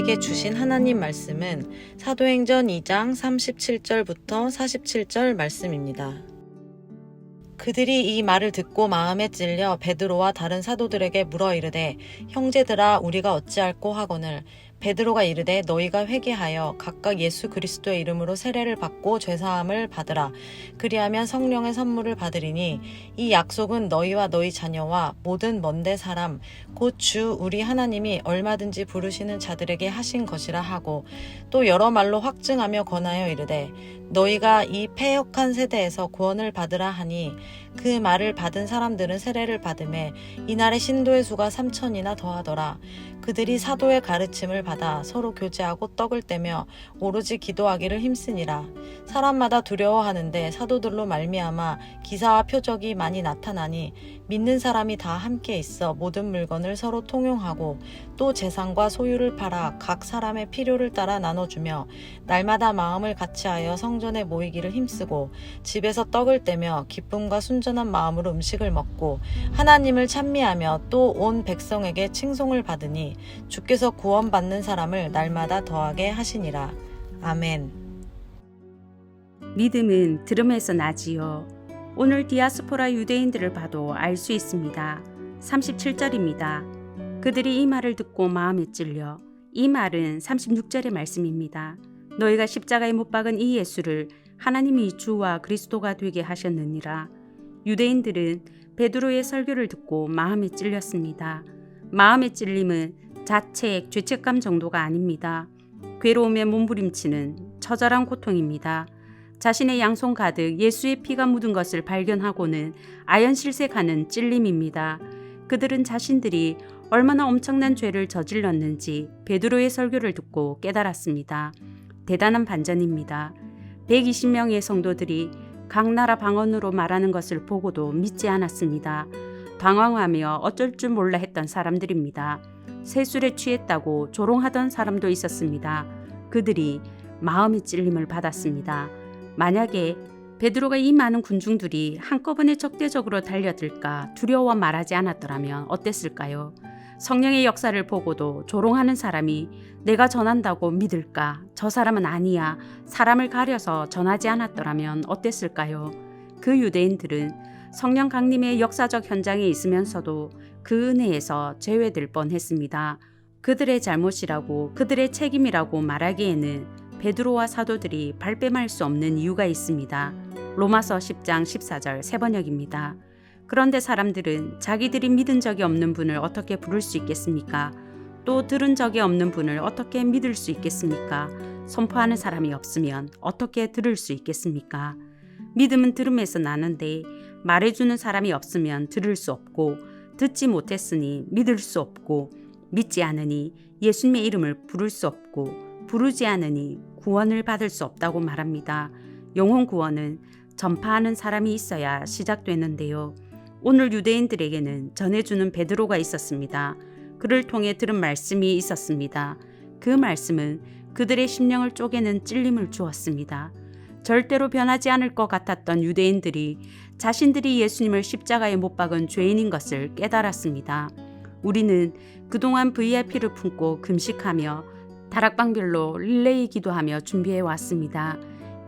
우리에게 주신 하나님 말씀은 사도행전 2장 37절부터 47절 말씀입니다. 그들이 이 말을 듣고 마음에 찔려 베드로와 다른 사도들에게 물어 이르되 형제들아 우리가 어찌할꼬 하거늘 베드로가 이르되 너희가 회개하여 각각 예수 그리스도의 이름으로 세례를 받고 죄사함을 받으라. 그리하면 성령의 선물을 받으리니 이 약속은 너희와 너희 자녀와 모든 먼데 사람 곧 주 우리 하나님이 얼마든지 부르시는 자들에게 하신 것이라 하고 또 여러 말로 확증하며 권하여 이르되 너희가 이 패역한 세대에서 구원을 받으라 하니 그 말을 받은 사람들은 세례를 받음에 이날의 신도의 수가 3,000이나 더하더라. 그들이 사도의 가르침을 받아 서로 교제하고 떡을 떼며 오로지 기도하기를 힘쓰니라. 사람마다 두려워하는데 사도들로 말미암아 기사와 표적이 많이 나타나니 믿는 사람이 다 함께 있어 모든 물건을 서로 통용하고 또 재산과 소유를 팔아 각 사람의 필요를 따라 나눠주며 날마다 마음을 같이하여 성전에 모이기를 힘쓰고 집에서 떡을 떼며 기쁨과 순전한 마음으로 음식을 먹고 하나님을 찬미하며 또 온 백성에게 칭송을 받으니 주께서 구원받는 사람을 날마다 더하게 하시니라. 아멘. 믿음은 들음에서 나지요. 오늘 디아스포라 유대인들을 봐도 알 수 있습니다. 37절입니다. 그들이 이 말을 듣고 마음에 찔려. 이 말은 36절의 말씀입니다. 너희가 십자가에 못 박은 이 예수를 하나님이 주와 그리스도가 되게 하셨느니라. 유대인들은 베드로의 설교를 듣고 마음에 찔렸습니다. 마음의 찔림은 자책, 죄책감 정도가 아닙니다. 괴로움에 몸부림치는 처절한 고통입니다. 자신의 양손 가득 예수의 피가 묻은 것을 발견하고는 아연실색하는 찔림입니다. 그들은 자신들이 얼마나 엄청난 죄를 저질렀는지 베드로의 설교를 듣고 깨달았습니다. 대단한 반전입니다. 120명의 성도들이 각 나라 방언으로 말하는 것을 보고도 믿지 않았습니다. 당황하며 어쩔 줄 몰라 했던 사람들입니다. 세술에 취했다고 조롱하던 사람도 있었습니다. 그들이 마음의 찔림을 받았습니다. 만약에 베드로가 이 많은 군중들이 한꺼번에 적대적으로 달려들까 두려워 말하지 않았더라면 어땠을까요? 성령의 역사를 보고도 조롱하는 사람이 내가 전한다고 믿을까? 저 사람은 아니야. 사람을 가려서 전하지 않았더라면 어땠을까요? 그 유대인들은 성령 강림의 역사적 현장에 있으면서도 그 은혜에서 제외될 뻔했습니다. 그들의 잘못이라고 그들의 책임이라고 말하기에는 베드로와 사도들이 발뺌할 수 없는 이유가 있습니다. 로마서 10장 14절 세번역입니다. 그런데 사람들은 자기들이 믿은 적이 없는 분을 어떻게 부를 수 있겠습니까? 또 들은 적이 없는 분을 어떻게 믿을 수 있겠습니까? 선포하는 사람이 없으면 어떻게 들을 수 있겠습니까? 믿음은 들음에서 나는데 말해주는 사람이 없으면 들을 수 없고 듣지 못했으니 믿을 수 없고 믿지 않으니 예수님의 이름을 부를 수 없고 부르지 않으니 구원을 받을 수 없다고 말합니다. 영혼 구원은 전파하는 사람이 있어야 시작되는데요. 오늘 유대인들에게는 전해주는 베드로가 있었습니다. 그를 통해 들은 말씀이 있었습니다. 그 말씀은 그들의 심령을 쪼개는 찔림을 주었습니다. 절대로 변하지 않을 것 같았던 유대인들이 자신들이 예수님을 십자가에 못 박은 죄인인 것을 깨달았습니다. 우리는 그동안 VIP를 품고 금식하며 다락방별로 릴레이 기도하며 준비해 왔습니다.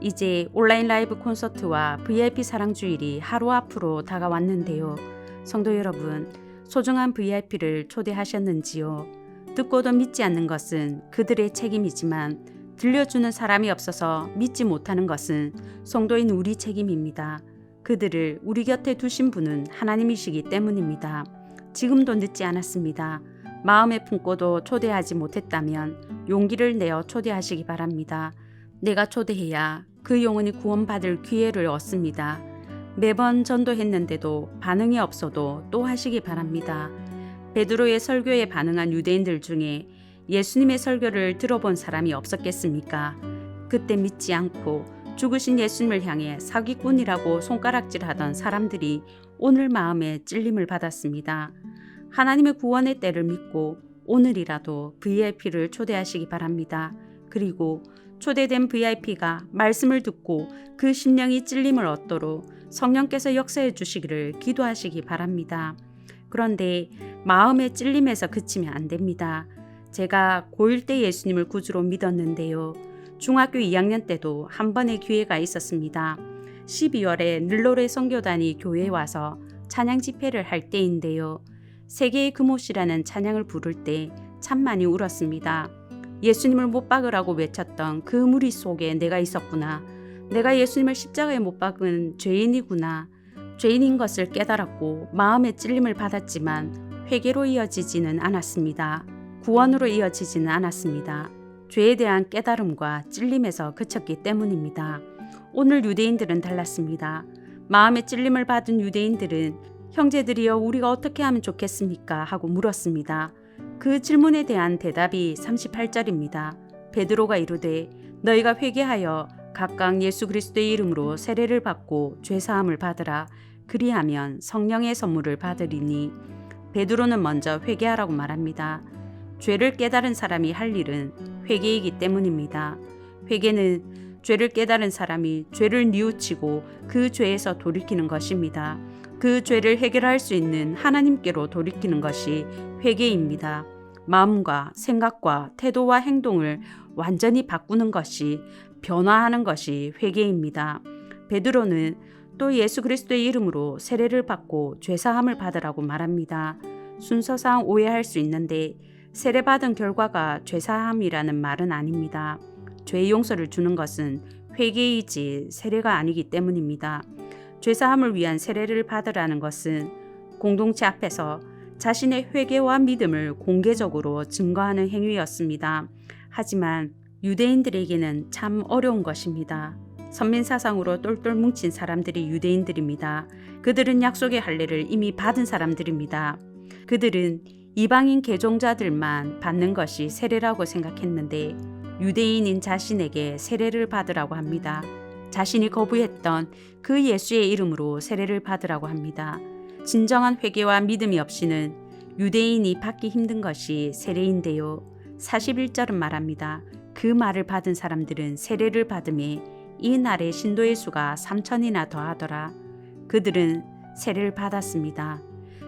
이제 온라인 라이브 콘서트와 VIP 사랑주일이 하루 앞으로 다가왔는데요. 성도 여러분, 소중한 VIP를 초대하셨는지요? 듣고도 믿지 않는 것은 그들의 책임이지만 들려주는 사람이 없어서 믿지 못하는 것은 성도인 우리 책임입니다. 그들을 우리 곁에 두신 분은 하나님이시기 때문입니다. 지금도 늦지 않았습니다. 마음에 품고도 초대하지 못했다면 용기를 내어 초대하시기 바랍니다. 내가 초대해야 그 영혼이 구원받을 기회를 얻습니다. 매번 전도했는데도 반응이 없어도 또 하시기 바랍니다. 베드로의 설교에 반응한 유대인들 중에 예수님의 설교를 들어본 사람이 없었겠습니까? 그때 믿지 않고 죽으신 예수님을 향해 사기꾼이라고 손가락질하던 사람들이 오늘 마음에 찔림을 받았습니다. 하나님의 구원의 때를 믿고 오늘이라도 VIP를 초대하시기 바랍니다. 그리고 초대된 VIP가 말씀을 듣고 그 심령이 찔림을 얻도록 성령께서 역사해 주시기를 기도하시기 바랍니다. 그런데 마음의 찔림에서 그치면 안 됩니다. 제가 고1 때 예수님을 구주로 믿었는데요. 중학교 2학년 때도 한 번의 기회가 있었습니다. 12월에 늘로레 선교단이 교회에 와서 찬양 집회를 할 때인데요. 세계의 금옷이라는 찬양을 부를 때 참 많이 울었습니다. 예수님을 못 박으라고 외쳤던 그 무리 속에 내가 있었구나. 내가 예수님을 십자가에 못 박은 죄인이구나. 죄인인 것을 깨달았고 마음의 찔림을 받았지만 회개로 이어지지는 않았습니다. 구원으로 이어지지는 않았습니다. 죄에 대한 깨달음과 찔림에서 그쳤기 때문입니다. 오늘 유대인들은 달랐습니다. 마음의 찔림을 받은 유대인들은 형제들이여 우리가 어떻게 하면 좋겠습니까? 하고 물었습니다. 그 질문에 대한 대답이 38절입니다. 베드로가 이르되 너희가 회개하여 각각 예수 그리스도의 이름으로 세례를 받고 죄사함을 받으라. 그리하면 성령의 선물을 받으리니. 베드로는 먼저 회개하라고 말합니다. 죄를 깨달은 사람이 할 일은 회개이기 때문입니다. 회개는 죄를 깨달은 사람이 죄를 뉘우치고 그 죄에서 돌이키는 것입니다. 그 죄를 해결할 수 있는 하나님께로 돌이키는 것이 회개입니다. 마음과 생각과 태도와 행동을 완전히 바꾸는 것이, 변화하는 것이 회개입니다. 베드로는 또 예수 그리스도의 이름으로 세례를 받고 죄사함을 받으라고 말합니다. 순서상 오해할 수 있는데 세례받은 결과가 죄사함이라는 말은 아닙니다. 죄 용서를 주는 것은 회개이지 세례가 아니기 때문입니다. 죄사함을 위한 세례를 받으라는 것은 공동체 앞에서 자신의 회개와 믿음을 공개적으로 증거하는 행위였습니다. 하지만 유대인들에게는 참 어려운 것입니다. 선민사상으로 똘똘 뭉친 사람들이 유대인들입니다. 그들은 약속의 할례를 이미 받은 사람들입니다. 그들은 이방인 개종자들만 받는 것이 세례라고 생각했는데 유대인인 자신에게 세례를 받으라고 합니다. 자신이 거부했던 그 예수의 이름으로 세례를 받으라고 합니다. 진정한 회개와 믿음이 없이는 유대인이 받기 힘든 것이 세례인데요. 41절은 말합니다. 그 말을 받은 사람들은 세례를 받음에 이 날에 신도의 수가 3천이나 더하더라. 그들은 세례를 받았습니다.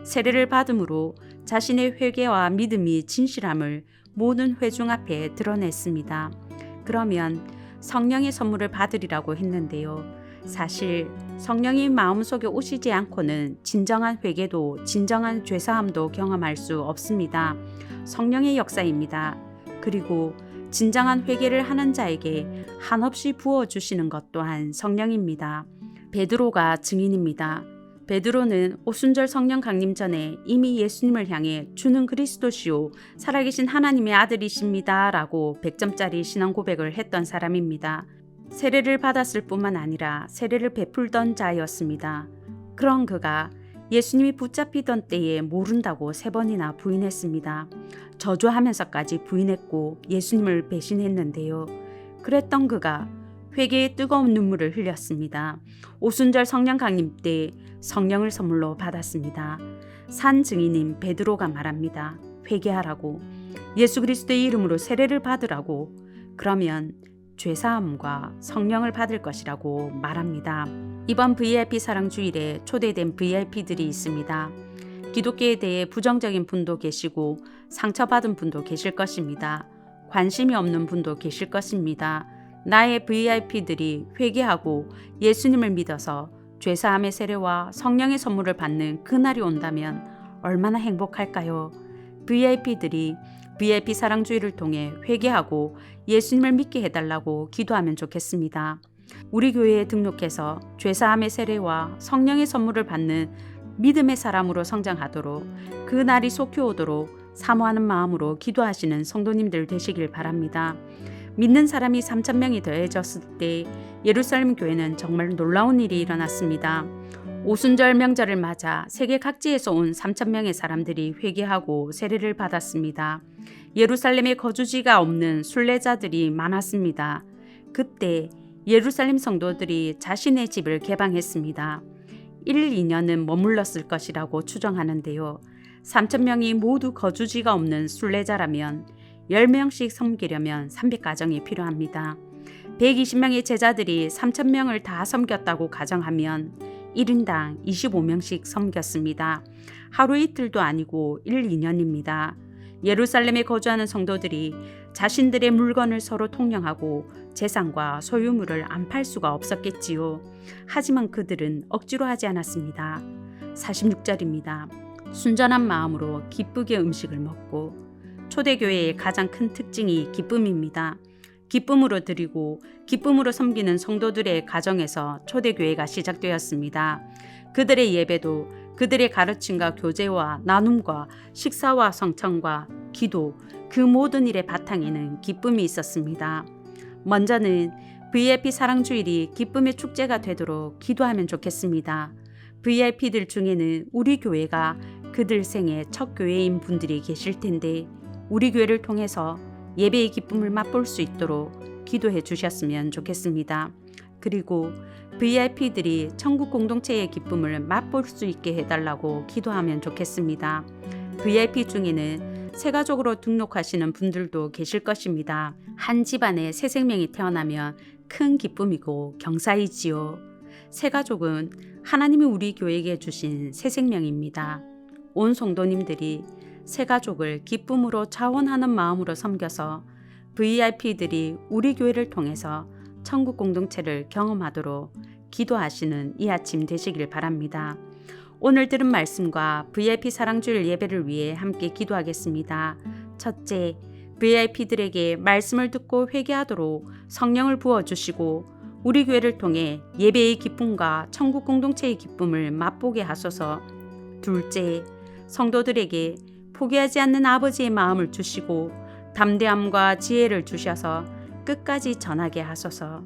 세례를 받음으로 자신의 회개와 믿음이 진실함을 모든 회중 앞에 드러냈습니다. 그러면 성령의 선물을 받으리라고 했는데요. 사실 성령이 마음속에 오시지 않고는 진정한 회개도 진정한 죄사함도 경험할 수 없습니다. 성령의 역사입니다. 그리고 진정한 회개를 하는 자에게 한없이 부어주시는 것 또한 성령입니다. 베드로가 증인입니다. 베드로는 오순절 성령 강림 전에 이미 예수님을 향해 주는 그리스도시요 살아계신 하나님의 아들이십니다 라고 100점짜리 신앙 고백을 했던 사람입니다. 세례를 받았을 뿐만 아니라 세례를 베풀던 자였습니다. 그런 그가 예수님이 붙잡히던 때에 모른다고 3번이나 부인했습니다. 저주하면서까지 부인했고 예수님을 배신했는데요. 그랬던 그가 회개의 뜨거운 눈물을 흘렸습니다. 오순절 성령 강림 때 성령을 선물로 받았습니다. 산 증인인 베드로가 말합니다. 회개하라고, 예수 그리스도의 이름으로 세례를 받으라고, 그러면 죄사함과 성령을 받을 것이라고 말합니다. 이번 VIP 사랑주일에 초대된 VIP들이 있습니다. 기독교에 대해 부정적인 분도 계시고 상처받은 분도 계실 것입니다. 관심이 없는 분도 계실 것입니다. 나의 VIP들이 회개하고 예수님을 믿어서 죄사함의 세례와 성령의 선물을 받는 그날이 온다면 얼마나 행복할까요? VIP들이 VIP 사랑주의를 통해 회개하고 예수님을 믿게 해달라고 기도하면 좋겠습니다. 우리 교회에 등록해서 죄사함의 세례와 성령의 선물을 받는 믿음의 사람으로 성장하도록 그 날이 속히 오도록 사모하는 마음으로 기도하시는 성도님들 되시길 바랍니다. 믿는 사람이 3,000명이 더해졌을 때 예루살렘 교회는 정말 놀라운 일이 일어났습니다. 오순절 명절을 맞아 세계 각지에서 온 3,000명의 사람들이 회개하고 세례를 받았습니다. 예루살렘에 거주지가 없는 순례자들이 많았습니다. 그때 예루살렘 성도들이 자신의 집을 개방했습니다. 1, 2년은 머물렀을 것이라고 추정하는데요. 3,000명이 모두 거주지가 없는 순례자라면 10명씩 섬기려면 300가정이 필요합니다. 120명의 제자들이 3,000명을 다 섬겼다고 가정하면 1인당 25명씩 섬겼습니다. 하루 이틀도 아니고 1, 2년입니다. 예루살렘에 거주하는 성도들이 자신들의 물건을 서로 통용하고 재산과 소유물을 안 팔 수가 없었겠지요. 하지만 그들은 억지로 하지 않았습니다. 46절입니다. 순전한 마음으로 기쁘게 음식을 먹고, 초대교회의 가장 큰 특징이 기쁨입니다. 기쁨으로 드리고 기쁨으로 섬기는 성도들의 가정에서 초대교회가 시작되었습니다. 그들의 예배도 그들의 가르침과 교제와 나눔과 식사와 성찬과 기도, 그 모든 일의 바탕에는 기쁨이 있었습니다. 먼저는 VIP 사랑주일이 기쁨의 축제가 되도록 기도하면 좋겠습니다. VIP들 중에는 우리 교회가 그들 생애 첫 교회인 분들이 계실 텐데, 우리 교회를 통해서 예배의 기쁨을 맛볼 수 있도록 기도해 주셨으면 좋겠습니다. 그리고 VIP들이 천국 공동체의 기쁨을 맛볼 수 있게 해달라고 기도하면 좋겠습니다. VIP 중에는 새가족으로 등록하시는 분들도 계실 것입니다. 한 집안에 새 생명이 태어나면 큰 기쁨이고 경사이지요. 새가족은 하나님이 우리 교회에게 주신 새 생명입니다. 온 성도님들이 새가족을 기쁨으로 자원하는 마음으로 섬겨서 VIP들이 우리 교회를 통해서 천국 공동체를 경험하도록 기도하시는 이 아침 되시길 바랍니다. 오늘 들은 말씀과 VIP 사랑주일 예배를 위해 함께 기도하겠습니다. 첫째, VIP들에게 말씀을 듣고 회개하도록 성령을 부어주시고 우리 교회를 통해 예배의 기쁨과 천국 공동체의 기쁨을 맛보게 하소서. 둘째, 성도들에게 포기하지 않는 아버지의 마음을 주시고 담대함과 지혜를 주셔서 끝까지 전하게 하소서.